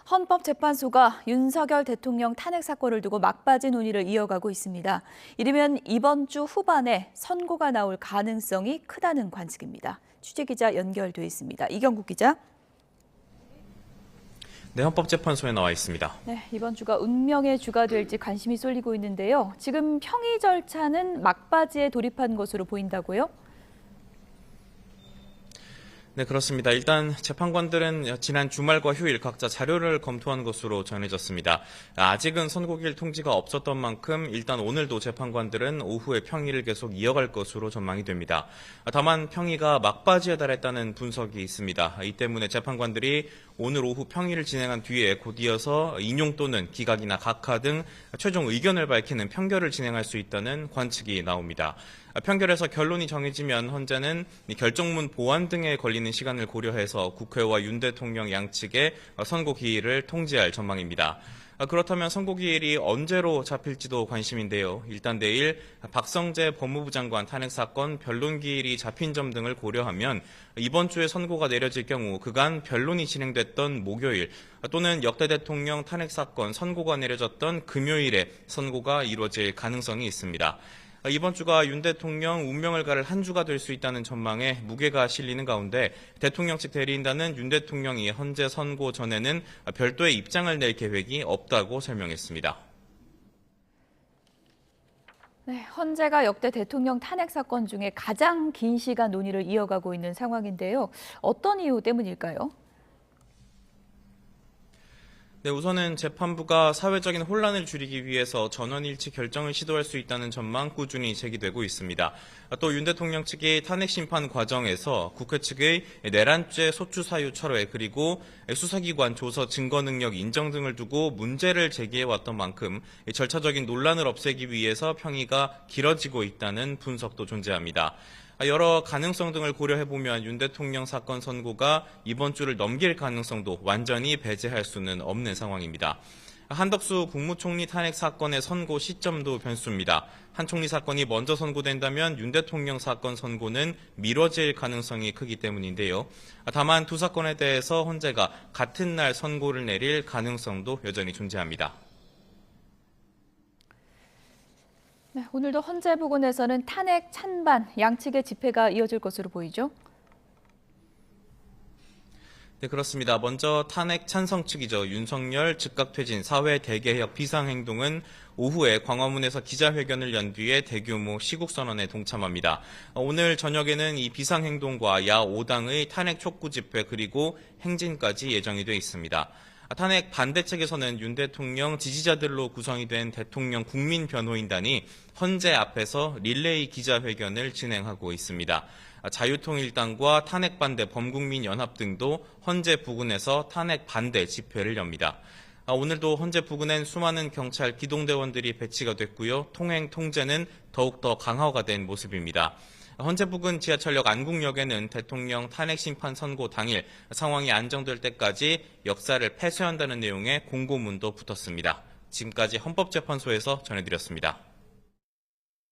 헌법재판소가 윤석열 대통령 탄핵 사건을 두고 막바지 논의를 이어가고 있습니다. 이르면 이번 주 후반에 선고가 나올 가능성이 크다는 관측입니다. 취재기자 연결돼 있습니다. 이경국 기자. 네, 헌법재판소에 나와 있습니다. 네, 이번 주가 운명의 주가 될지 관심이 쏠리고 있는데요. 지금 평의 절차는 막바지에 돌입한 것으로 보인다고요? 네, 그렇습니다. 일단 재판관들은 지난 주말과 휴일 각자 자료를 검토한 것으로 전해졌습니다. 아직은 선고일 통지가 없었던 만큼 일단 오늘도 재판관들은 오후에 평의를 계속 이어갈 것으로 전망이 됩니다. 다만 평의가 막바지에 달했다는 분석이 있습니다. 이 때문에 재판관들이 오늘 오후 평의를 진행한 뒤에 곧 이어서 인용 또는 기각이나 각하 등 최종 의견을 밝히는 평결을 진행할 수 있다는 관측이 나옵니다. 평결에서 결론이 정해지면 헌재는 결정문 보완 등에 걸리는 시간을 고려해서 국회와 윤 대통령 양측의 선고 기일을 통지할 전망입니다. 그렇다면 선고 기일이 언제로 잡힐지도 관심인데요. 일단 내일 박성재 법무부 장관 탄핵 사건 변론 기일이 잡힌 점 등을 고려하면 이번 주에 선고가 내려질 경우 그간 변론이 진행됐던 목요일 또는 역대 대통령 탄핵 사건 선고가 내려졌던 금요일에 선고가 이루어질 가능성이 있습니다. 이번 주가 윤 대통령 운명을 가를 한 주가 될 수 있다는 전망에 무게가 실리는 가운데 대통령 측 대리인단은 윤 대통령이 헌재 선고 전에는 별도의 입장을 낼 계획이 없다고 설명했습니다. 네, 헌재가 역대 대통령 탄핵 사건 중에 가장 긴 시간 논의를 이어가고 있는 상황인데요. 어떤 이유 때문일까요? 네, 우선은 재판부가 사회적인 혼란을 줄이기 위해서 전원일치 결정을 시도할 수 있다는 전망 꾸준히 제기되고 있습니다. 또 윤 대통령 측이 탄핵 심판 과정에서 국회 측의 내란죄 소추 사유 철회 그리고 수사기관 조서 증거 능력 인정 등을 두고 문제를 제기해왔던 만큼 절차적인 논란을 없애기 위해서 평의가 길어지고 있다는 분석도 존재합니다. 여러 가능성 등을 고려해보면 윤 대통령 사건 선고가 이번 주를 넘길 가능성도 완전히 배제할 수는 없는 상황입니다. 한덕수 국무총리 탄핵 사건의 선고 시점도 변수입니다. 한 총리 사건이 먼저 선고된다면 윤 대통령 사건 선고는 미뤄질 가능성이 크기 때문인데요. 다만 두 사건에 대해서 헌재가 같은 날 선고를 내릴 가능성도 여전히 존재합니다. 네, 오늘도 헌재 부근에서는 탄핵 찬반 양측의 집회가 이어질 것으로 보이죠? 네, 그렇습니다. 먼저 탄핵 찬성 측이죠. 윤석열 즉각 퇴진 사회 대개혁 비상행동은 오후에 광화문에서 기자회견을 연 뒤에 대규모 시국선언에 동참합니다. 오늘 저녁에는 이 비상행동과 야 5당의 탄핵 촉구 집회 그리고 행진까지 예정이 돼 있습니다. 탄핵 반대 측에서는 윤 대통령 지지자들로 구성이 된 대통령 국민변호인단이 헌재 앞에서 릴레이 기자회견을 진행하고 있습니다. 자유통일당과 탄핵반대 범국민연합 등도 헌재 부근에서 탄핵 반대 집회를 엽니다. 오늘도 헌재 부근엔 수많은 경찰 기동대원들이 배치가 됐고요. 통행 통제는 더욱더 강화가 된 모습입니다. 헌재 부근 지하철역 안국역에는 대통령 탄핵 심판 선고 당일 상황이 안정될 때까지 역사를 폐쇄한다는 내용의 공고문도 붙었습니다. 지금까지 헌법재판소에서 전해드렸습니다.